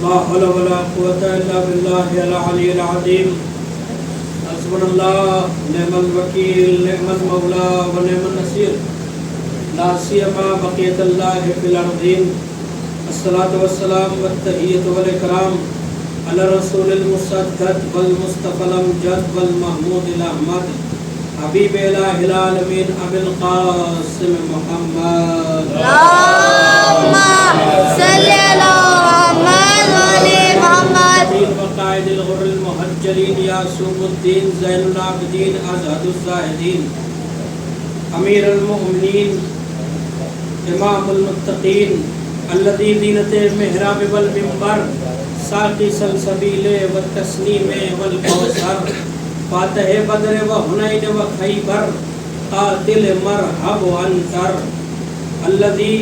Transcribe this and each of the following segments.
لا حول ولا قوة إلا بالله العلي العظيم حسبنا الله نعم الوكيل نعم المولى ونعم النصير لا سيما بقية الله في الأرضين الصلاة والسلام والتحية والإكرام على الرسول المسدد والمصطفى الأمجد والمحمود الأحمد حبيب إله العالمين أبي القاسم محمد اللهم صل على محمد وعلى محمد وقائد الغر المهجلين يعصوب الدين زين العابدين أزهد الزاهدين أمير المؤمنين إمام المتقين الذي دينة المحراب والمنبر ساقي سلسبيل والتسنيم والكوثر فاتح بدر وحنين وخيبر قاتل مرحب وانصر الذي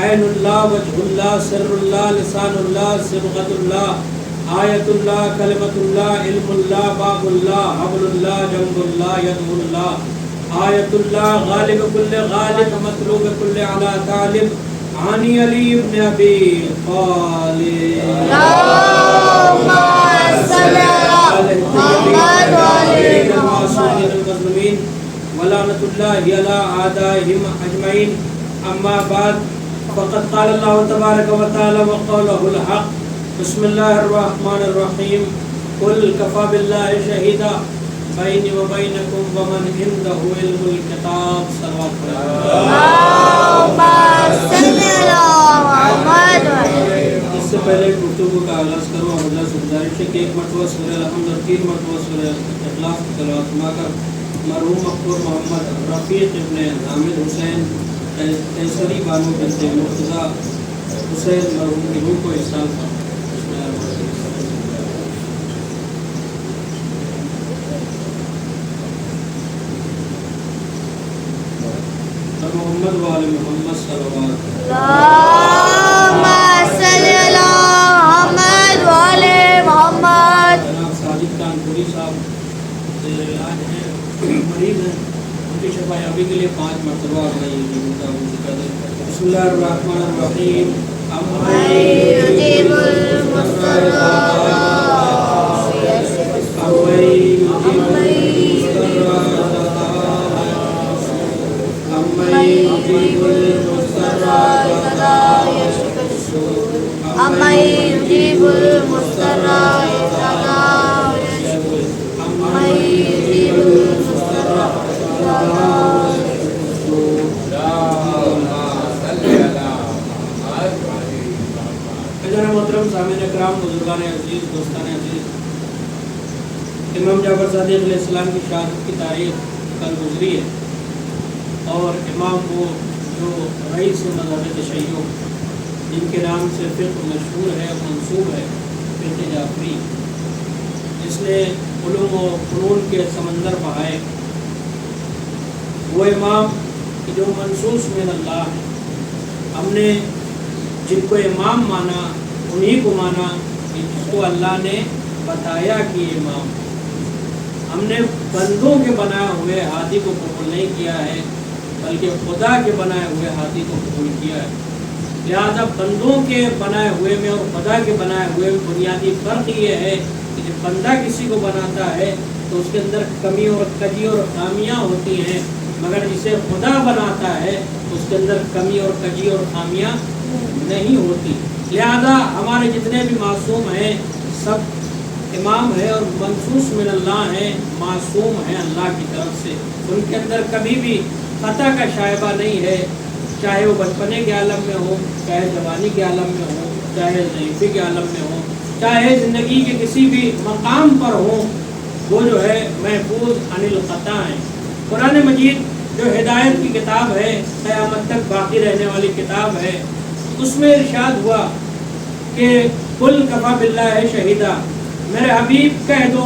عين الله وجه الله سر الله لسان الله صبغة الله آية الله كلمة الله علم الله باب الله حبل الله جنب الله يد الله آية الله غالب كل غالب مطلوب كل على طالب عاني علي بن أبي طالب اللهم صل على محمد وعلى محمد المظلومين ولعنة الله على أعدائهم أجمعين أما بعد فقد قال الله تبارك وتعالى وقوله الحق بسم الله الرحمن الرحيم قل كفى بالله شهيدا بيني وبينكم ومن عنده علم الكتاب صلوات اللهم صل على محمد وعلى اس سے پہلے گفتگو کا آغاز کروں اللہ سے گزارش ہے کہ ایک مرتبہ سورہ الحمد اور 3 مرتبہ سورہ اخلاص کی تلاوت فرما کر مرحوم مقبول محمد رفیق ابن حامد حسین تیسری بانو بنت مرتضیٰ حسین مرحوم کی روح کو احسان کروں. محمد وآل محمد صلی اللہ علیہ وسلم. اللهم صل على محمد وعلى محمد. جناب ساجد کانپوری صاحب زیر علاج ہیں مریض ہیں ان کی شفا یابی کے لیے 5 مرتبہ بسم اللہ الرحمن الرحیم من يجيب المضطر أمن يجيب المضطر إذا دعاه أمن يجيب المضطر إذا دعاه محترم سامعین اکرام بزرگان عزیز دوستان عزیز امام جعفر صادق علیہ السلام کی شہادت کی تاریخ کل گزری ہے اور امام وہ جو رئیس مذہب تشیع جن کے نام سے فقہ مشہور ہے منسوب ہے فقہ جعفری جس نے علوم و فنون کے سمندر بہائے وہ امام جو منصوص من اللہ ہے. ہم نے جن کو امام مانا انہی کو مانا جس کو اللہ نے بتایا کہ امام. ہم نے بندوں کے بنائے ہوئے ہادی کو قبول نہیں کیا ہے بلکہ خدا کے بنائے ہوئے ہادی کو قبول کیا ہے. لہذا بندوں کے بنائے ہوئے میں اور خدا کے بنائے ہوئے میں بنیادی فرق یہ ہے کہ جب بندہ کسی کو بناتا ہے تو اس کے اندر کمی اور کجی اور خامیاں ہوتی ہیں مگر جسے خدا بناتا ہے اس کے اندر کمی اور کجی اور خامیاں نہیں ہوتی. لہذا ہمارے جتنے بھی معصوم ہیں سب امام ہے اور منصوص من اللہ ہیں معصوم ہیں اللہ کی طرف سے. ان کے اندر کبھی بھی خطا کا شائبہ نہیں ہے چاہے وہ بچپنے کے عالم میں ہو چاہے جوانی کے عالم میں ہو چاہے ضعیفی کے عالم میں ہو چاہے زندگی کے کسی بھی مقام پر ہو وہ جو ہے محفوظ عن الخطا ہیں. قرآن مجید جو ہدایت کی کتاب ہے قیامت تک باقی رہنے والی کتاب ہے اس میں ارشاد ہوا کہ قل کفی باللہ شہیدا میرے حبیب کہہ دو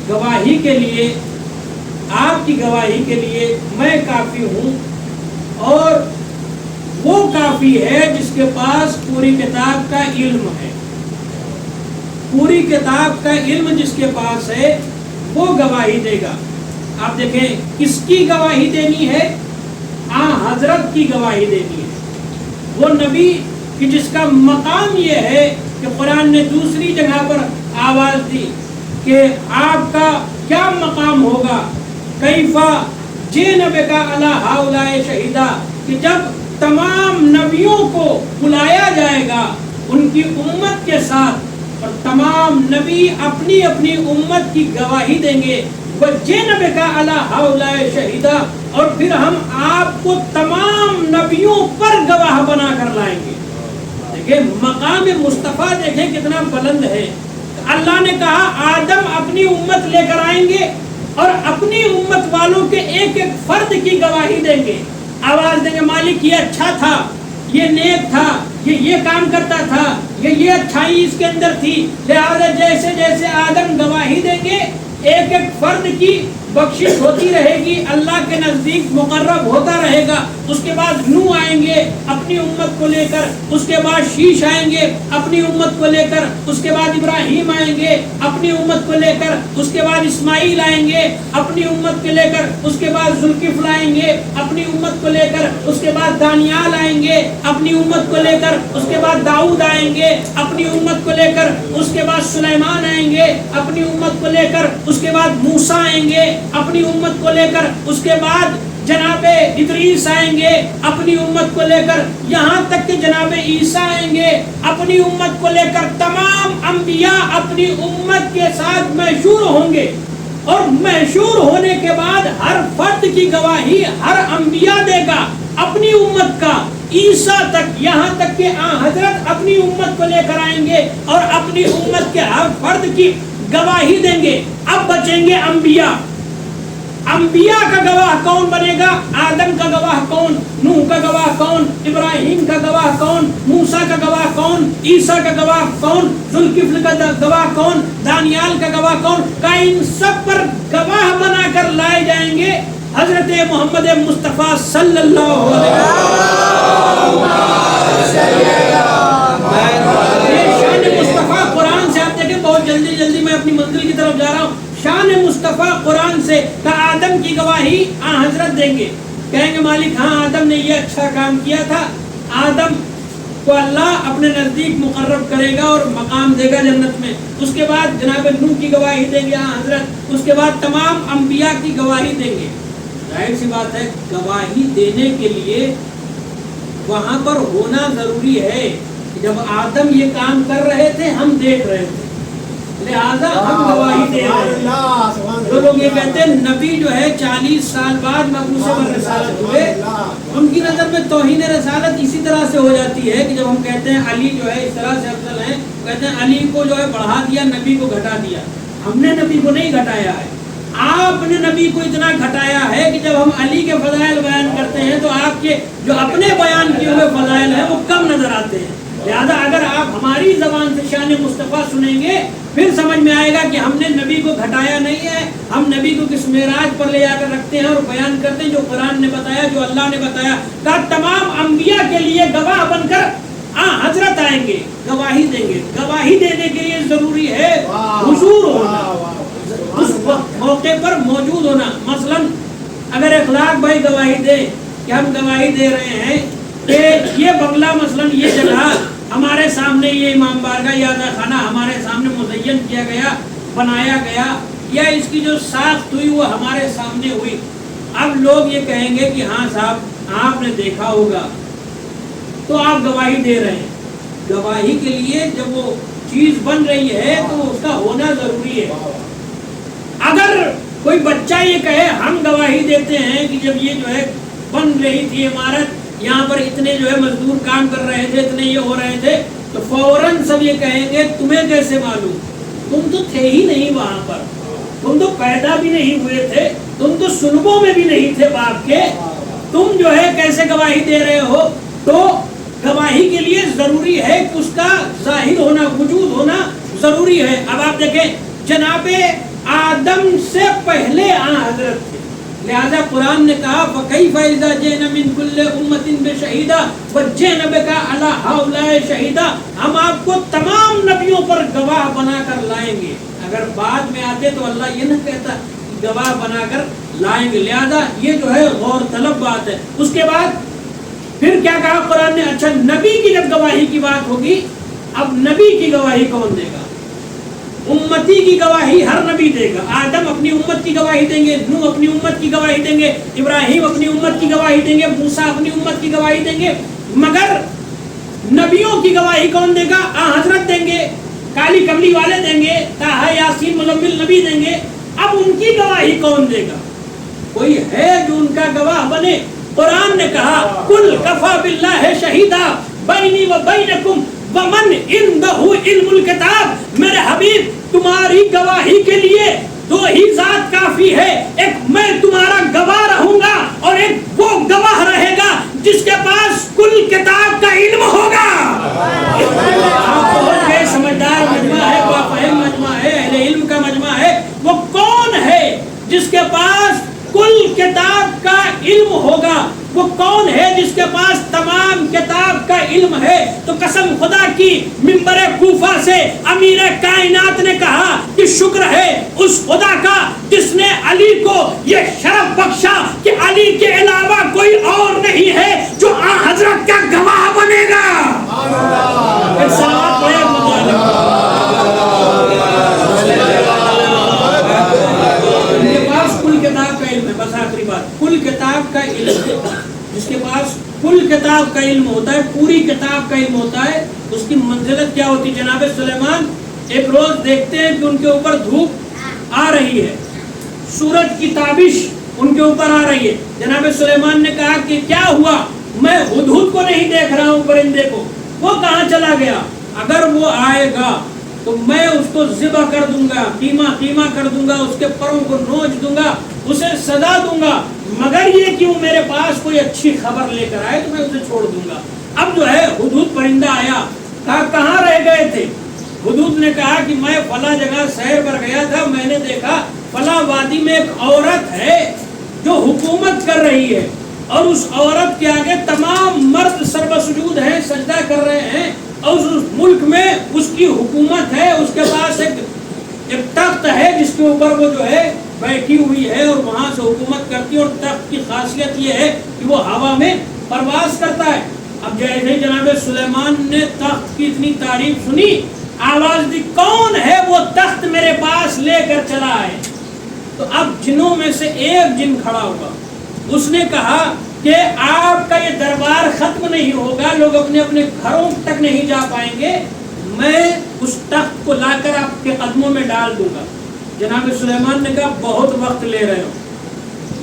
گواہی کے لیے آپ کی گواہی کے لیے میں کافی ہوں اور وہ کافی ہے جس کے پاس پوری کتاب کا علم ہے. پوری کتاب کا علم جس کے پاس ہے وہ گواہی دے گا. آپ دیکھیں کس کی گواہی دینی ہے حضرت کی گواہی دینی ہے. وہ نبی کہ جس کا مقام یہ ہے کہ قرآن نے دوسری جگہ پر آواز دی کہ آپ کا کیا مقام ہوگا، کیفا جئنا بک علی ہؤلاء شہیدا، کہ جب تمام نبیوں کو بلایا جائے گا ان کی امت کے ساتھ، اور تمام نبی اپنی اپنی امت کی گواہی دیں گے، وجئنا بک علی ہؤلاء شہیدا، اور پھر ہم آپ کو تمام نبیوں پر گواہ بنا کر لائیں گے۔ دیکھیں مقام مصطفیٰ دیکھیں کتنا بلند ہے۔ اللہ نے کہا آدم اپنی امت لے کر آئیں گے اور اپنی امت والوں کے ایک ایک فرد کی گواہی دیں گے، آواز دیں گے مالک یہ اچھا تھا، یہ نیک تھا، یہ کام کرتا تھا، یہ اچھائی اس کے اندر تھی، لہذا جیسے جیسے آدم گواہی دیں گے ایک ایک فرد کی بخشش ہوتی رہے گی، اللہ کے نزدیک مقرب ہوتا رہے گا۔ اس کے بعد نوح آئیں گے اپنی امت کو لے کر، اس کے بعد شیش آئیں گے اپنی امت کو لے کر، اس کے بعد ابراہیم آئیں گے اپنی امت کو لے کر، اس کے بعد اسماعیل آئیں گے اپنی امت کو لے کر، اس کے بعد ذوالکفل آئیں گے اپنی امت کو لے کر، اس کے بعد دانیال آئیں گے اپنی امت کو لے کر، اس کے بعد داؤد آئیں گے اپنی امت کو لے کر، اس کے بعد سلیمان آئیں گے اپنی امت کو لے کر، اس کے بعد موسیٰ آئیں گے اپنی امت کو لے کر، اس کے بعد جناب ادریس آئیں گے اپنی امت کو لے کر، یہاں تک کہ جناب عیسیٰ آئیں گے اپنی امت کو لے کر۔ تمام انبیاء اپنی امت کے ساتھ محشور ہوں گے، اور محشور ہونے کے بعد ہر فرد کی گواہی ہر انبیاء دے گا اپنی امت کا، عیسیٰ تک، یہاں تک کہ حضرت اپنی امت کو لے کر آئیں گے اور اپنی امت کے ہر فرد کی گواہی دیں گے۔ اب بچیں گے انبیاء۔ انبیاء کا گواہ کون بنے گا؟ آدم کا گواہ کون، نوح کا گواہ کون، ابراہیم کا گواہ کون، موسیٰ کا گواہ کون، عیسیٰ کا گواہ کون، ذوالکفل کا گواہ کون، دانیال کا گواہ کون، کا ان سب پر گواہ بنا کر لائے جائیں گے حضرت محمد مصطفیٰ صلی اللہ علیہ وسلم۔ شان مصطفیٰ قرآن سے آپ دیکھیں، بہت جلدی جلدی میں اپنی منزل کی طرف جا رہا ہوں۔ شان مصطفیٰ قرآن سے کہ آدم کی گواہی حضرت دیں گے، کہیں گے مالک ہاں آدم نے یہ اچھا کام کیا تھا، آدم کو اللہ اپنے نزدیک مقرب کرے گا اور مقام دے گا جنت میں۔ اس کے بعد جناب نوح کی گواہی دیں گے حضرت، اس کے بعد تمام انبیاء کی گواہی دیں گے۔ ظاہر سی بات ہے گواہی دینے کے لیے وہاں پر ہونا ضروری ہے۔ جب آدم یہ کام کر رہے تھے ہم دیکھ رہے تھے، لہذا ہم گواہی دے رہے ہیں۔ جو لوگ یہ کہتے ہیں نبی جو ہے 40 سال بعد مبعوث بالرسالت ہوئے، ان کی نظر میں توہین رسالت اسی طرح سے ہو جاتی ہے کہ جب ہم کہتے ہیں علی جو ہے اس طرح سے افضل ہیں، کہتے ہیں علی کو جو ہے بڑھا دیا، نبی کو گھٹا دیا۔ ہم نے نبی کو نہیں گھٹایا ہے، آپ نے نبی کو اتنا گھٹایا ہے کہ جب ہم علی کے فضائل بیان کرتے ہیں تو آپ کے جو اپنے بیان کیے ہوئے فضائل ہیں وہ کم نظر آتے ہیں۔ لہذا اگر آپ ہماری زبان سے شان مصطفیٰ سنیں گے پھر سمجھ میں آئے گا کہ ہم نے نبی کو گھٹایا نہیں ہے، ہم نبی کو کس معراج پر لے جا کر رکھتے ہیں اور بیان کرتے ہیں جو قرآن نے بتایا، جو اللہ نے بتایا۔ کہ تمام انبیاء کے لیے گواہ بن کر حضرت آئیں گے، گواہی دیں گے۔ گواہی دینے کے لیے ضروری ہے حضور ہونا، اس موقع پر موجود ہونا۔ مثلا اگر اخلاق بھائی گواہی دے کہ ہم گواہی دے رہے ہیں کہ یہ بنگلہ مثلا یہ جگہ ہمارے سامنے، یہ امام بارگاہ یادہ خانہ ہمارے سامنے مزین کیا گیا، بنایا گیا، یا اس کی جو ساخت ہوئی وہ ہمارے سامنے ہوئی، اب لوگ یہ کہیں گے کہ ہاں صاحب آپ نے دیکھا ہوگا، تو آپ گواہی دے رہے ہیں۔ گواہی کے لیے جب وہ چیز بن رہی ہے تو اس کا ہونا ضروری ہے۔ اگر کوئی بچہ یہ کہے ہم گواہی دیتے ہیں کہ جب یہ جو ہے بن رہی تھی عمارت، یہاں پر اتنے جو ہے مزدور کام کر رہے تھے، اتنے یہ ہو رہے تھے، تو فوراً سب یہ کہیں گے تمہیں کیسے معلوم، تم تو تھے ہی نہیں وہاں پر، تم تو پیدا بھی نہیں ہوئے تھے، تم تو سلبوں میں بھی نہیں تھے باپ کے، تم جو ہے کیسے گواہی دے رہے ہو؟ تو گواہی کے لیے ضروری ہے کہ اس کا ظاہر ہونا، وجود ہونا ضروری ہے۔ اب آپ دیکھیں جناب آدم سے پہلے حضرت تھے، لہذا قرآن نے کہا فَكَيْفَ إِذَا جِئْنَا مِنْ كُلِّ أُمَّةٍ بِشَهِيدٍ وَجِئْنَا بِكَ عَلَى هَؤُلَاءِ شَهِيدًا، ہم آپ کو تمام نبیوں پر گواہ بنا کر لائیں گے۔ اگر بعد میں آتے تو اللہ یہ نہ کہتا گواہ بنا کر لائیں گے، لہذا یہ جو ہے غور طلب بات ہے۔ اس کے بعد پھر کیا کہا قرآن نے؟ اچھا نبی کی جب گواہی کی بات ہوگی اب نبی کی گواہی کون دے گا؟ امتی کی گواہی ہر نبی دے گا. آدم اپنی امت کی گواہی دیں گے, نوح اپنی امت کی گواہی دیں گے, ابراہیم اپنی امت کی گواہی دیں گے, موسیٰ اپنی امت کی گواہی دیں گے. مگر نبیوں کی گواہی کون دے گا؟ حضرت دیں گے, کالی کملی والے دیں گے, طٰہٰ یاسین مزمل نبی دیں گے. اب ان کی گواہی کون دے گا؟ کوئی ہے جو ان کا گواہ بنے؟ قرآن نے کہا قل کفیٰ باللہ شہیدا بینی و بینکم ومن عندہ علم الکتاب. میرے حبیب تمہاری گواہی کے لیے دو ہی ذات کافی ہے, ایک میں تمہارا گواہ رہوں گا اور ایک وہ گواہ رہے گا جس کے پاس کل کتاب کا علم ہوگا. آپ بہت بے سمجھدار مجمع ہے, فاہم مجمع ہے, اہل علم کا مجمع ہے. وہ کون ہے جس کے پاس کل کتاب کا علم ہوگا؟ وہ کون ہے جس کے پاس تمام کتاب کا علم ہے؟ تو قسم خدا کی منبر کوفہ سے امیر کائنات نے کہا کہ شکر ہے اس خدا کا جس نے علی کو یہ شرف بخشا کہ علی کے علاوہ کوئی اور نہیں ہے جو حضرت کا گواہ بنے گا. بس آخری بات, کل کتاب کا علم ہے. جس کے پاس کل کتاب کا علم ہوتا ہے, پوری کتاب کا علم ہوتا ہے, اس کی منزلت کیا ہوتی ہے؟ جناب سلیمان ایک روز دیکھتے ہیں کہ ان کے اوپر دھوپ آ رہی ہے, سورج کی تابش ان کے اوپر آ رہی ہے. جناب سلیمان نے کہا کہ کیا ہوا؟ میں ہدہد کو نہیں دیکھ رہا ہوں, پرندے کو, وہ کہاں چلا گیا؟ اگر وہ آئے گا تو میں اس کو ذبح کر دوں گا, قیمہ کر دوں گا, اس کے پروں کو نوچ دوں گا, اسے سزا دوں گا. مگر یہ کیوں میرے پاس کوئی اچھی خبر لے کر آئے تو میں اسے چھوڑ دوں گا. اب جو ہے ہدہد پرندہ آیا, کہا کہاں رہ گئے تھے؟ ہدہد نے کہا کہ میں فلاں جگہ سیر پر گیا تھا, میں نے دیکھا فلاں وادی میں ایک عورت ہے جو حکومت کر رہی ہے, اور اس عورت کے آگے تمام مرد سربسجود ہیں, سجدہ کر رہے ہیں, اور اس ملک میں اس کی حکومت ہے. اس کے پاس ایک تخت ہے جس کے اوپر وہ جو ہے بیٹھی ہوئی ہے اور وہاں سے حکومت کرتی ہے, اور تخت کی خاصیت یہ ہے کہ وہ ہوا میں پرواز کرتا ہے. اب جیسے جناب سلیمان نے تخت کی اتنی تعریف سنی, آواز دی کون ہے وہ تخت میرے پاس لے کر چلا آئے. تو اب جنوں میں سے ایک جن کھڑا ہوا, اس نے کہا کہ آپ کا یہ دربار ختم نہیں ہوگا, لوگ اپنے اپنے گھروں تک نہیں جا پائیں گے, میں اس تخت کو لا کر آپ کے قدموں میں ڈال دوں گا. جناب سلیمان نے کہا بہت وقت لے رہے ہو,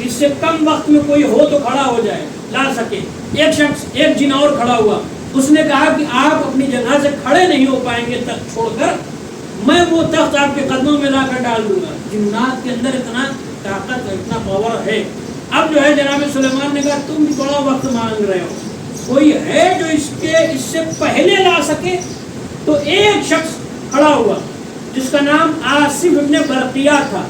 اس سے کم وقت میں کوئی ہو تو کھڑا ہو جائے, لا سکے. ایک شخص, ایک جن اور کھڑا ہوا, اس نے کہا کہ آپ اپنی جگہ سے کھڑے نہیں ہو پائیں گے تخت چھوڑ کر, میں وہ تخت آپ کے قدموں میں لا کر ڈال دوں گا. جنات کے اندر اتنا طاقت, اتنا پاور ہے. اب جو ہے جناب سلیمان نے کہا تم بھی بڑا وقت مانگ رہے ہو, کوئی ہے جو اس سے پہلے لا سکے؟ تو ایک شخص کھڑا ہوا جس کا نام آصف ابن برقیہ تھا.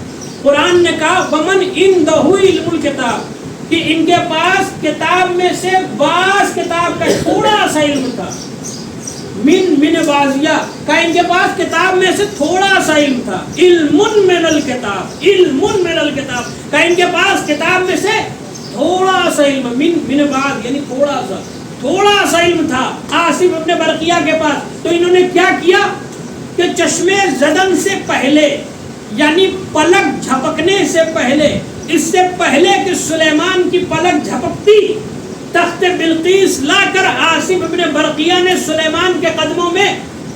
قرآن نے کہا ومن عندہ علم الکتاب, کہ ان کے پاس کتاب میں سے بعض کتاب کا تھوڑا سا علم تھا. من بازیہ کا ان کے پاس کتاب میں سے تھوڑا سا علم تھا. علم من الکتاب, علم من الکتاب کا ان کے پاس کتاب میں سے تھوڑا سا علم, من باز یعنی تھوڑا سا علم تھا آصف ابن برقیہ کے پاس. تو انہوں نے کیا کیا کہ چشمے زدن سے پہلے, یعنی پلک جھپکنے سے پہلے, اس سے پہلے کہ سلیمان کی پلک جھپکتی, تخت بلقیس لا کر آصف ابن برقیہ نے سلیمان کے قدموں میں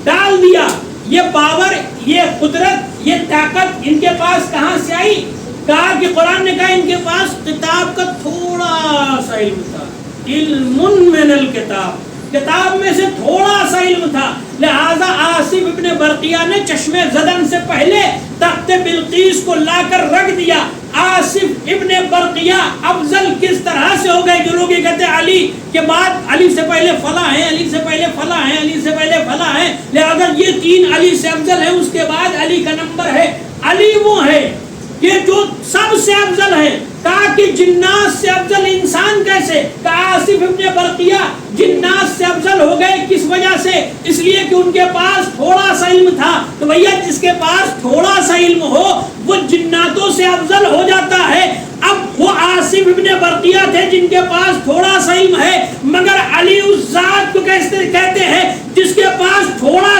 ڈال دیا. یہ پاور, یہ قدرت, یہ طاقت ان کے پاس کہاں سے آئی؟ کہا کہ قرآن نے کہا ان کے پاس کتاب کا تھوڑا سا علم تھا. علم من الکتاب, کتاب میں سے تھوڑا سا علم تھا. لہذا آصف ابن برقیہ نے چشمے زدن سے پہلے تخت بلقیس کو لا کر رکھ دیا. آصف ابن برقیہ افضل کس طرح سے ہو گئے؟ جو لوگ یہ کہتے ہیں علی کے بعد علی سے پہلے فلاں ہیں, علی سے پہلے فلاں ہیں, علی سے پہلے فلاں ہیں, لہذا یہ تین علی سے افضل ہے, اس کے بعد علی کا نمبر ہے. علی وہ ہے کہ جو سب سے افضل ہے. کہا کہ جنات سے افضل انسان کیسے؟ کہا آصف ابن برقیہ جنات سے افضل ہو گئے کس وجہ سے؟ اس لیے کہ ان کے پاس تھوڑا سا علم تھا. تو بھیا جس کے پاس تھوڑا سا علم ہو وہ جناتوں سے افضل ہو جاتا ہے. اب وہ آصف ابن برقیہ تھے جن کے پاس تھوڑا سا علم ہے, مگر علی اس ذات کو کہتے ہیں جس کے پاس تھوڑا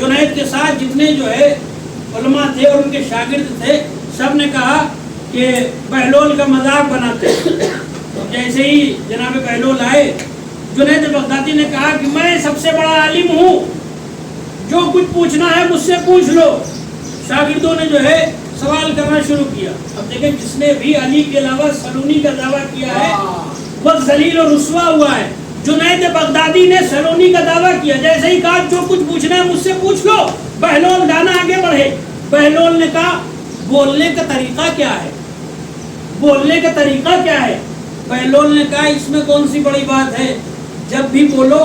جنید کے ساتھ جتنے جو ہے علماء تھے اور ان کے شاگرد تھے، سب نے کہا کہ بہلول کا مذاق بناتے ہیں۔ جیسے ہی جناب بہلول آئے، جنید بغدادی نے کہا کہ میں سب سے بڑا عالم ہوں، جو کچھ پوچھنا ہے مجھ سے پوچھ لو۔ شاگردوں نے جو ہے سوال کرنا شروع کیا۔ اب دیکھیں، جس نے بھی علی کے علاوہ سلونی کا دعویٰ کیا ہے وہ ذلیل و رسوا ہوا ہے۔ جنید بغدادی نے سلونی کا دعویٰ کیا، جیسے ہی کہا جو کچھ پوچھنا ہے مجھ سے پوچھ لو۔ بہلول گانا آگے بڑھے۔ بہلول نے کہا بولنے کا طریقہ کیا ہے، بولنے کا طریقہ کیا ہے؟ بہلول نے کہا اس میں کون سی بڑی بات ہے، جب بھی بولو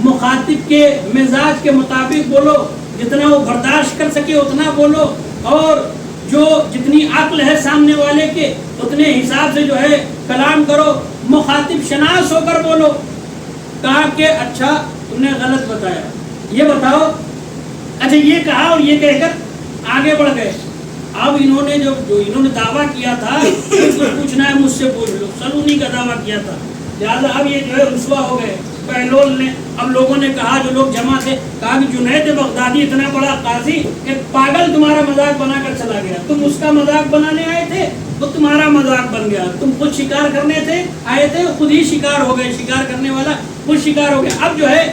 مخاطب کے مزاج کے مطابق بولو، جتنا وہ برداشت کر سکے اتنا بولو، اور جو جتنی عقل ہے سامنے والے کے اتنے حساب سے جو ہے کلام کرو، مخاطب شناس ہو کر بولو۔ کہا کہ اچھا تم نے غلط بتایا، یہ بتاؤ۔ اچھا یہ کہا اور یہ کہہ کر آگے بڑھ گئے۔ اب انہوں نے جو انہوں نے دعویٰ کیا تھا کچھ پوچھنا ہے مجھ سے پوچھ لو، سلونی کا دعویٰ کیا تھا، لہٰذا اب یہ جو ہے رسوا ہو گئے۔ بہلول نے، اب لوگوں نے کہا، جو لوگ جمع تھے، کہا کہ جنید بغدادی اتنا بڑا قاضی کہ پاگل تمہارا مذاق بنا کر چلا گیا، تم اس کا مذاق بنانے آئے تھے تو تمہارا مذاق بن گیا، تم خود شکار کرنے تھے آئے تھے، خود ہی شکار ہو گئے، شکار کرنے والا خود شکار ہو گیا۔ اب جو ہے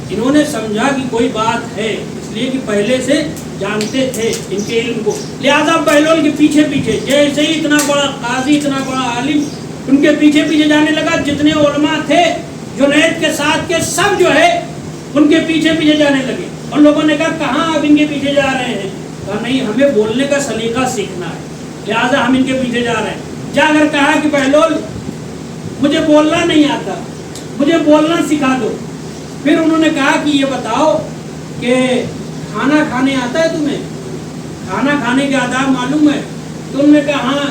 انہوں نے سمجھا کہ کوئی بات ہے، اس لیے کہ پہلے سے جانتے تھے ان کے علم کو، لہذا بہلول کے پیچھے پیچھے، جیسے ہی اتنا بڑا قاضی اتنا بڑا عالم ان کے پیچھے پیچھے جانے لگا، جتنے علماء تھے جنید کے ساتھ کے سب جو ہے ان کے پیچھے پیچھے جانے لگے۔ اور لوگوں نے کہا کہاں آپ ان کے پیچھے جا رہے ہیں؟ کہا نہیں، ہمیں بولنے کا سلیقہ سیکھنا ہے، لہذا ہم ان کے پیچھے جا رہے ہیں۔ جا کر کہا کہ بہلول مجھے بولنا نہیں آتا، مجھے بولنا سکھا دو۔ پھر انہوں نے کہا کہ یہ بتاؤ کہ کھانا کھانے آتا ہے تمہیں؟ کھانا کھانے کے آداب معلوم ہے؟ تم نے کہا ہاں،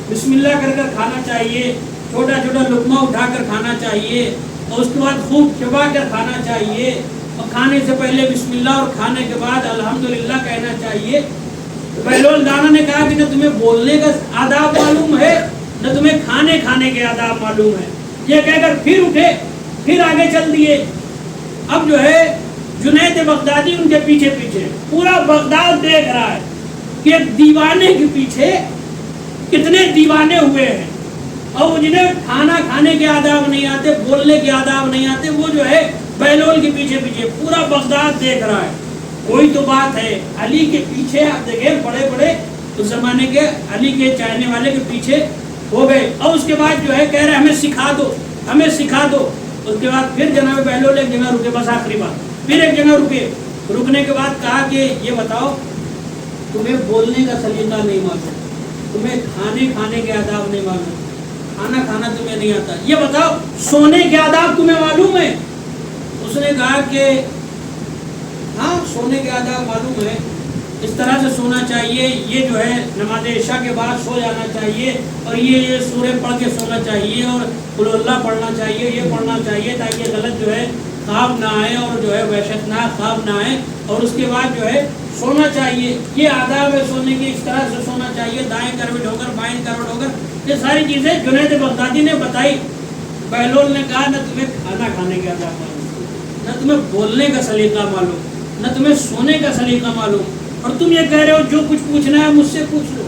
بسم اللہ کر کر کھانا چاہیے، چھوٹا چھوٹا لقمہ اٹھا کر کھانا چاہیے، اور اس کے بعد خوب چبا کر کھانا چاہیے، اور کھانے سے پہلے بسم اللہ اور کھانے کے بعد الحمدللہ کہنا چاہیے۔ بہلول دانا نے کہا کہ نہ تمہیں بولنے کا آداب معلوم ہے، نہ تمہیں کھانے کھانے کے آداب معلوم ہے۔ یہ کہہ کر پھر اٹھے، پھر آگے چل دیے۔ اب جو ہے جنید بغدادی ان کے پیچھے پیچھے، پورا بغداد دیکھ رہا ہے کہ ایک دیوانے کے پیچھے کتنے دیوانے ہوئے ہیں، اور جنہیں کھانا کھانے کے آداب نہیں آتے، بولنے کے آداب نہیں آتے، وہ جو ہے بہلول کے پیچھے پیچھے پورا بغداد دیکھ رہا ہے۔ کوئی تو بات ہے، علی کے پیچھے آپ دیکھیں، بڑے بڑے اس زمانے کے علی کے چاہنے والے کے پیچھے ہو گئے، اور اس کے بعد جو ہے کہہ رہے ہمیں سکھا دو، ہمیں سکھا دو۔ اس کے بعد پھر جناب بہلول ایک جگہ رکے، بس آخری بات، پھر ایک جگہ رکے، رکنے کے بعد کہا کہ یہ بتاؤ تمہیں بولنے کا سلیقہ نہیں معلوم، تمہیں کھانے کھانے کے آداب نہیں معلوم، کھانا کھانا تمہیں نہیں آتا، یہ بتاؤ سونے کے آداب تمہیں معلوم ہے؟ اس نے کہا کہ ہاں سونے کے آداب معلوم ہے، اس طرح سے سونا چاہیے، یہ جو ہے نماز عشاء کے بعد سو جانا چاہیے، اور یہ سورہ پڑھ کے سونا چاہیے، اور قل اللہ پڑھنا چاہیے، یہ پڑھنا چاہیے تاکہ غلط جو ہے خواب نہ آئے، اور جو ہے وحشتناک خواب نہ آئے، اور اس کے بعد جو ہے سونا چاہیے، یہ آداب ہے سونے کے، اس طرح سے سونا چاہیے، دائیں کروٹ ہو کر بائیں کروٹ ہو کر، یہ ساری چیزیں جنید بغدادی نے بتائی۔ بہلول نے کہا نہ تمہیں کھانا کھانے کے آداب معلوم، نہ تمہیں بولنے کا سلیقہ معلوم، نہ تمہیں سونے کا سلیقہ معلوم، اور تم یہ کہہ رہے ہو جو کچھ پوچھنا ہے مجھ سے پوچھ لو۔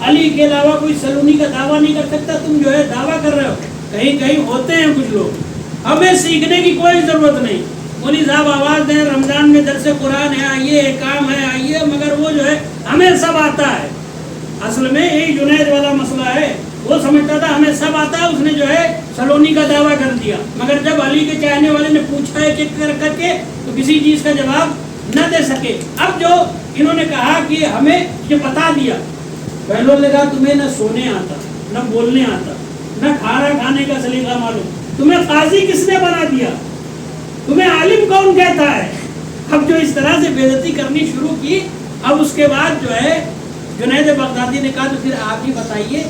علی کے علاوہ کوئی سلونی کا دعویٰ نہیں کر سکتا، تم جو ہے دعویٰ کر رہے ہو، کہیں کہیں ہوتے ہیں کچھ لوگ، ہمیں سیکھنے کی کوئی ضرورت نہیں۔ مولوی صاحب آواز دیں، رمضان میں درس قرآن ہے، آئیے، کام ہے، آئیے، مگر وہ جو ہے ہمیں سب آتا ہے۔ اصل میں یہی جنید والا مسئلہ ہے، وہ سمجھتا تھا ہمیں سب آتا ہے، اس نے جو ہے سلونی کا دعویٰ کر دیا، مگر جب علی کے چاہنے والے نے پوچھا ہے کہ کر کے تو کسی چیز کا جواب نہ دے سکے۔ اب جو انہوں نے کہا کہ ہمیں یہ بتا دیا، بہلول نے کہا تمہیں نہ سونے آتا، نہ بولنے آتا، نہ کھانا کھانے کا سلیقہ معلوم، تمہیں قاضی کس نے بنا دیا، تمہیں عالم کون کہتا ہے؟ اب جو اس طرح سے بے عزتی کرنی شروع کی، اب اس کے بعد جو ہے جنید بغدادی نے کہا تو پھر آپ ہی بتائیے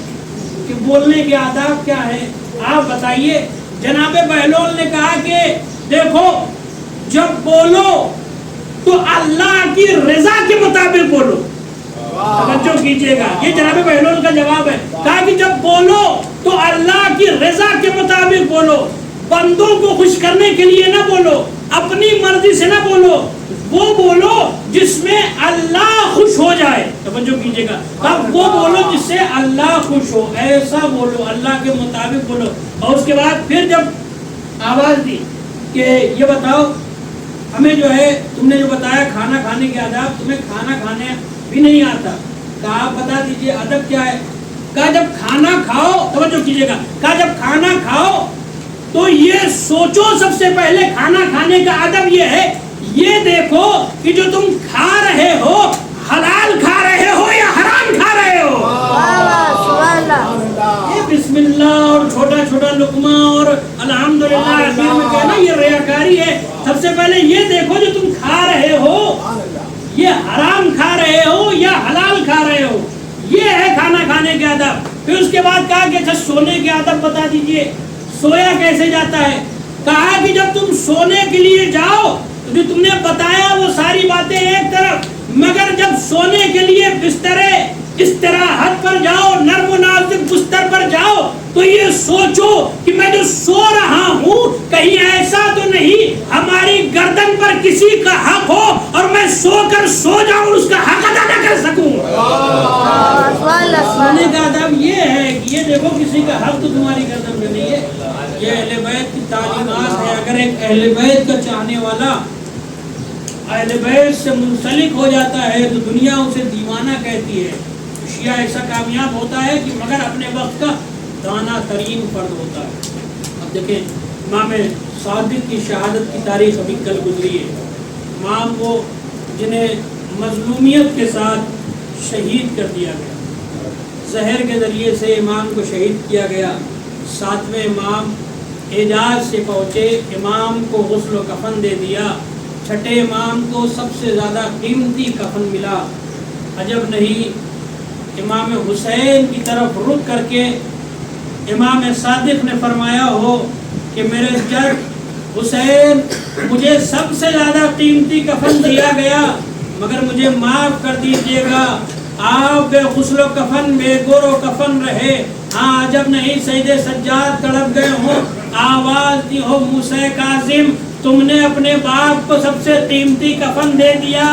کہ بولنے کے آداب کیا ہیں، آپ بتائیے۔ جناب بہلول نے کہا کہ دیکھو جب بولو تو اللہ کی رضا کے مطابق بولو، توجہ کیجئے گا، یہ جناب بہلول کا جواب ہے۔ کہا کہ جب بولو تو اللہ کی رضا کے مطابق بولو، بندوں کو خوش کرنے کے لیے نہ بولو، اپنی مرضی سے نہ بولو، وہ بولو جس میں اللہ خوش ہو جائے. توجہ کیجیے گا، اب وہ بولو جس سے اللہ خوش ہو، ایسا بولو، اللہ کے مطابق بولو. اور اس کے بعد پھر جب آواز دی کہ یہ بتاؤ ہمیں جو ہے تم نے جو بتایا کھانا کھانے کے آداب، تمہیں کھانا کھانے بھی نہیں آتا، کہا بتا دیجئے ادب کیا ہے. کہا جب کھانا کھاؤ، توجہ کیجیے گا، کہا جب کھانا کھاؤ تو یہ سوچو سب سے پہلے کھانا کھانے کا ادب یہ ہے، یہ دیکھو کہ جو تم کھا رہے ہو حلال کھا رہے ہو یا حرام کھا رہے ہو. یہ بسم اللہ اور چھوٹا چھوٹا لقمہ اور الحمدللہ آخر میں کہنا یہ ریاکاری ہے. سب سے پہلے یہ دیکھو جو تم کھا رہے ہو یہ حرام کھا رہے ہو یا حلال کھا رہے ہو. یہ ہے کھانا کھانے کے آداب. پھر اس کے بعد کہا کہ اچھا سونے کے آداب بتا دیجئے، سویا کیسے جاتا ہے. کہا کہ جب تم سونے کے لیے جاؤ تو جو تم نے بتایا وہ ساری باتیں ایک طرف، مگر جب سونے کے لیے بسترے استراحت پر جاؤ، نرم و نازک بستر پر جاؤ تو یہ سوچو کہ میں جو سو رہا ہوں کہیں ایسا تو نہیں ہماری گردن پر کسی کا حق ہو اور میں سو کر سو جاؤں اور اس کا حق ادا نہ کر سکوں. سونے کا ادب یہ ہے کہ یہ دیکھو کسی کا حق تو تمہاری گردن پہ نہیں ہے. یہ اہل بیت کی تعلیمات ہے. اگر ایک اہل بیت کا چاہنے والا اہل بیت سے منسلک ہو جاتا ہے تو دنیا اسے دیوانہ کہتی ہے. شیعہ ایسا کامیاب ہوتا ہے کہ مگر اپنے وقت کا دانا ترین فرد ہوتا ہے. اب دیکھیں امام صادق کی شہادت کی تاریخ ابھی کل گزری ہے. امام وہ جنہیں مظلومیت کے ساتھ شہید کر دیا گیا، زہر کے ذریعے سے امام کو شہید کیا گیا. 7ویں امام اعجاز سے پہنچے، امام کو غسل و کفن دے دیا. 6ٹھے امام کو سب سے زیادہ قیمتی کفن ملا. عجب نہیں امام حسین کی طرف رخ کر کے امام صادق نے فرمایا ہو کہ میرے جد حسین مجھے سب سے زیادہ قیمتی کفن دیا گیا مگر مجھے معاف کر دیجئے گا، آپ بے غسل و کفن بے گور و کفن رہے. ہاں عجب نہیں سید سجاد تڑپ گئے ہوں، آواز دی ہو موسیٰ کاظم تم نے اپنے باپ کو سب سے قیمتی کفن دے دیا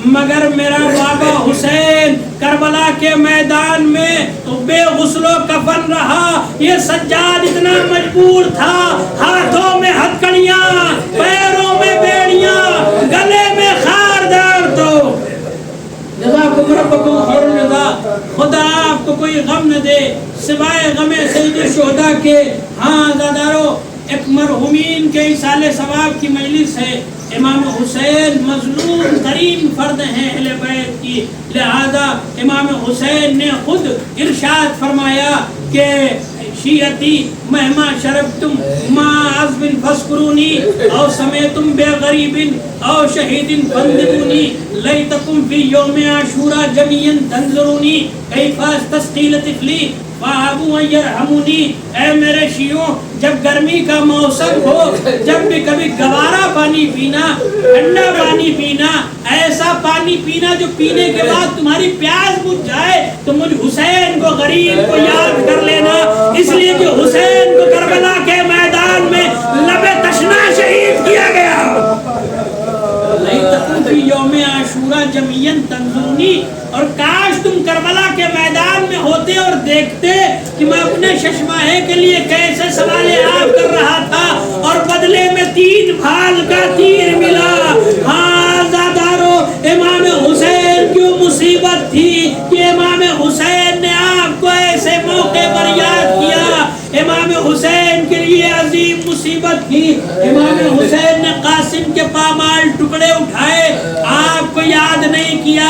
مگر میرا بابا حسین کربلا کے میدان میں تو بے غسل و کفن رہا. یہ سجاد اتنا مجبور تھا، ہاتھوں میں ہتھکڑیاں، پیروں میں بیڑیاں، گلے میں خاردار. تو جزاکم ربکم خیر الجزا، خدا آپ کو کوئی غم نہ دے سوائے غم سید الشہداء کے. ہاں زادارو ایک مرحومین کے ایصال ثواب کی مجلس ہے. امام حسین مظلوم ترین فرد ہیں اہل بیت کی، لہذا امام حسین نے خود ارشاد فرمایا کہ شیعتی مہما شربتم ما عزب فاسکرونی او سمیتم بے غریب او شہید فاندبونی لیتکم فی یوم عاشورا جمیعا تنظرونی کیف استسقی لطفلی فابو یرحمونی. اے میرے شیعوں جب گرمی کا موسم ہو، جب بھی کبھی گوارا پانی پینا، ٹھنڈا پانی پینا، ایسا پانی پینا جو پینے کے بعد تمہاری پیاس بجھ جائے تو مجھ حسین کو غریب کو یاد کر لینا، اس لیے کہ حسین کو کربلا کے میدان میں لب تشنا شہید کیا گیا. یوم عاشورا جمیعا تنظرونی، اور کاش تم کربلا کے میدان میں ہوتے اور دیکھتے کہ میں اپنے ششماہے کے لیے کیسے سوال آپ کر رہا تھا اور بدلے میں 3 بھال کا تیر ملا. ہاں زادارو امام حسین کی مصیبت تھی کہ امام حسین نے آپ کو ایسے موقع پر یاد کیا. امام حسین کے لیے عظیم مصیبت تھی. امام حسین نے قاسم کے پامال ٹکڑے اٹھائے، آپ کو یاد نہیں کیا.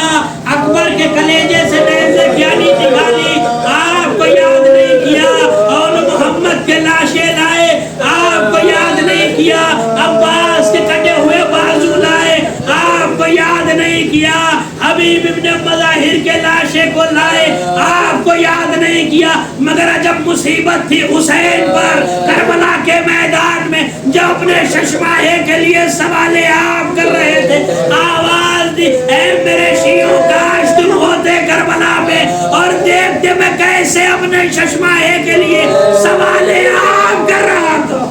اکبر کے کلیجے سے نیزے کیانی نکالی، آپ کو یاد نہیں کیا. اور محمد کے لاشیں لائے، آپ کو یاد نہیں کیا. عباس کے کٹے ہوئے بازو لائے، آپ کو یاد نہیں کیا. حبیب ابن مظاہر کے لاشیں کو لائے، آپ کو یاد نہیں کیا. مگر جب مصیبت تھی حسین پر کربلا کے میدان میں، جو اپنے ششماہے کے لیے سوال آپ کر رہے تھے، آواز دی اے میرے شیعوں کاش تم ہوتے کربلا میں اور دیکھتے میں کیسے اپنے ششماہے کے لیے سوال آپ کر رہا تھا.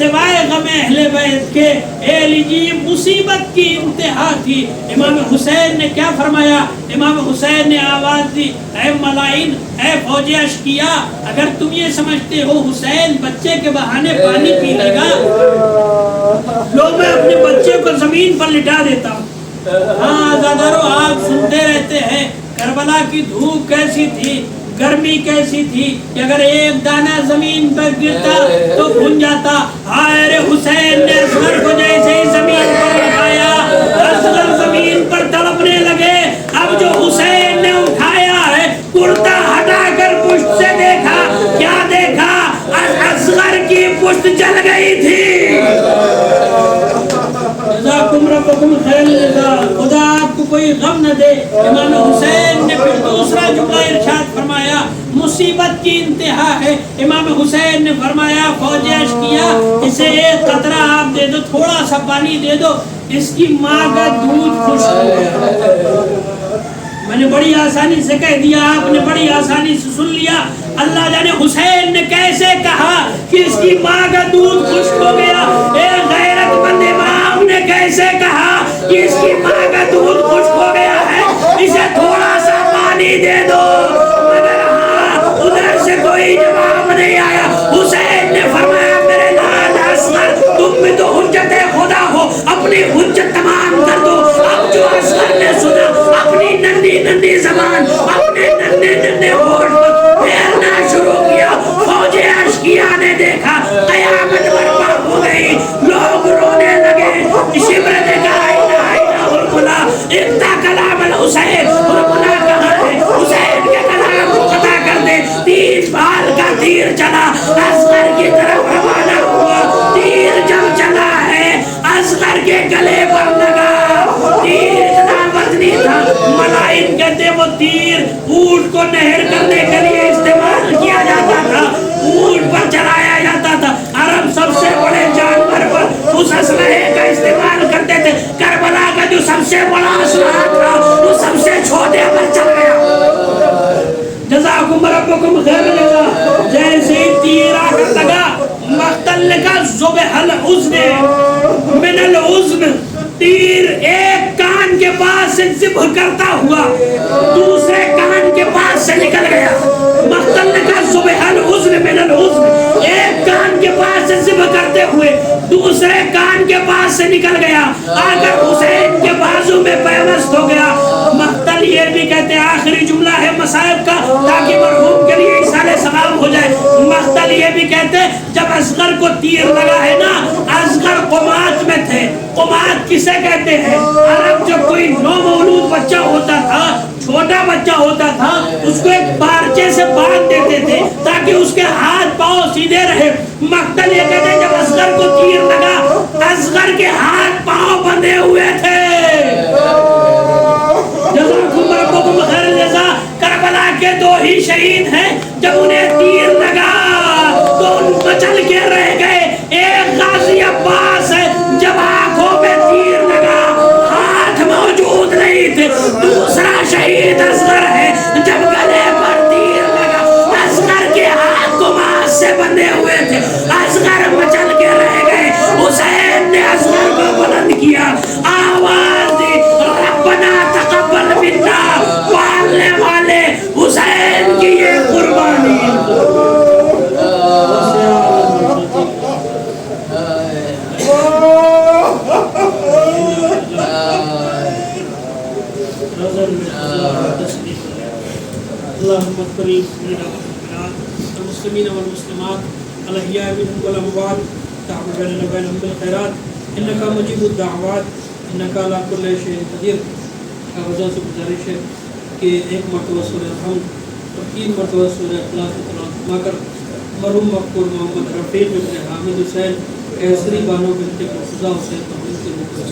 سوائے غم اہل بیت کے اے علی جی مصیبت کی انتہا تھی۔ امام حسین نے کیا فرمایا؟ امام حسین نے آواز دی اے ملائن، اے فوج اشقیا، اگر تم یہ سمجھتے ہو حسین بچے کے بہانے پانی پی لے گا، لو میں اپنے بچے کو زمین پر لٹا دیتا ہوں۔ ہاں آزادارو، آپ سنتے رہتے ہیں کربلا کی دھوپ کیسی تھی، گرمی کیسی تھی کہ اگر ایک دانہ زمین پر گرتا تو بھن جاتا۔ ہائے حسین نے اصغر کو جیسے ہی زمین پر اٹھایا، اصغر زمین پر تڑپنے لگے۔ اب جو حسین نے اٹھایا ہے کرتا ہٹا کر پشت سے دیکھا، کیا دیکھا؟ اصغر کی پشت جل گئی تھی۔ جزاکم ربکم خیر الجزاء، خدا آپ کو کوئی غم نہ دے۔ امام حسین نے پھر دوسرا جملہ ارشاد فرمایا، مصیبت کی انتہا ہے۔ امام حسین نے فرمایا فوج اشقیا، اسے ایک قطرہ آپ دے دو، تھوڑا سا پانی دے دو، اس کی ماں کا دودھ خشک ہو گیا۔ میں نے بڑی آسانی سے کہہ دیا، آپ نے بڑی آسانی سے سن لیا۔ اللہ جانے حسین نے کیسے کہا کہ اس کی ماں کا دودھ خشک ہو گیا۔ ایک غیرت مند امام نے کیسے کہا کہ اس کی ماں کا دودھ خشک ہو گیا ہے، اسے تھوڑا سا پانی دے دو، مگر ہاں ادھر سے کوئی جواب نہیں آیا۔ حسین نے فرمایا میرے لال اصغر، تم بھی تو حجت خدا ہو، اپنی حجت تمام کر دو۔ اب جو اصغر نے سنا اپنی ننھی ننھی زبان، اپنے ننھے ننھے ہونٹ پھیرنا شروع کیا۔ فوج اشقیا نے دیکھا قیامت برپا ہو گئی، لوگ رونے لگے۔ شبر نے کہا اتنا کلام الحسین، رکنا کہاں ہے؟ حسین کے کلام کو قطع کر دے۔ 30 بال کا تیر چلا، اصغر کی طرف روانہ ہوا۔ تیر جب چلا ہے اصغر کے گلے پر لگا، تیر اتنا وزنی تھا، ملائن کہتے وہ تیر اونٹ کو نہر کرنے کے لیے استعمال کیا جاتا تھا، اونٹ پر چلایا جاتا تھا۔ عرب سب سے بڑے جانور پر اس اسلحے کا استعمال کرتے تھے۔ کربلا کا جو سب سے بڑا اسلحہ تھا وہ سب سے چھوٹے پر چل گیا۔ جزاکم ربکم خیر الجزاء۔ جیسے ہی تیر آ کر لگا، مقتل کا ذبح العزم من العزم، تیر ایک کان کے پاس سے ذبح کرتا ہوا دوسرے کان کے پاس سے نکل گیا۔ مقتل کا ذبح العزم من العزم، ایک کان کے پاس سے ذبح کرتے ہوئے دوسرے کان کے پاس سے نکل گیا، آ کر حسین کے بازو میں پیوست ہو گیا۔ مقتل یہ بھی کہتے ہیں، آخری جملہ ہے مصائب کا تاکہ مرحوم کے لیے ایصال ثواب ہو جائے۔ مقتل یہ بھی کہتے ہیں جب اصغر کو تیر لگا ہے نا، اصغر قمات میں تھے۔ قمات کسے کہتے ہیں؟ عرب جب کوئی نو مولود بچہ ہوتا تھا، چھوٹا بچہ ہوتا تھا، اس کو ایک بارچے سے باندھ دیتے تھے تاکہ اس کے ہاتھ پاؤں سیدھے رہے۔ مقتل یہ کہتے ہیں جب اصغر کو تیر لگا، اصغر کے ہاتھ پاؤں بندھے ہوئے تھے۔ جزاکم ربکم خیر الجزاء۔ کربلا کے 2 ہی شہید ہیں، جب انہیں تیر لگا تو ان مچل کے رہ گئے۔ ایک غازی عباس ہے، جب آنکھوں میں تیر لگا ہاتھ موجود نہیں تھے۔ دوسرا شہید اصغر ہے، جب گلے پر تیر لگا اصغر کے ہاتھ قماش سے بندھے ہوئے تھے، اصغر مچل کے رہ گئے۔ حسین نے اصغر کو بلند کیا، آواز دی ربنا تقبل منا، پالنے والے حسین کی یہ قربانی۔ اللهم اغفر للمسلمين والمسلمات الاحياء منهم والاموات تعمل بيننا وبينهم بالخيرات انك مجيب الدعوات انك على كل شيء قدير۔ آغازوں سے گزارش ہے کہ 1 مرتبہ سورہ الحمد اور 3 مرتبہ سورہ اخلاص کی تلاوت فرما کر مرحوم مقبول محمد رفیق ابن حامد حسین کیسری بانو بنت مرتضیٰ حسین کو ان کے مقبول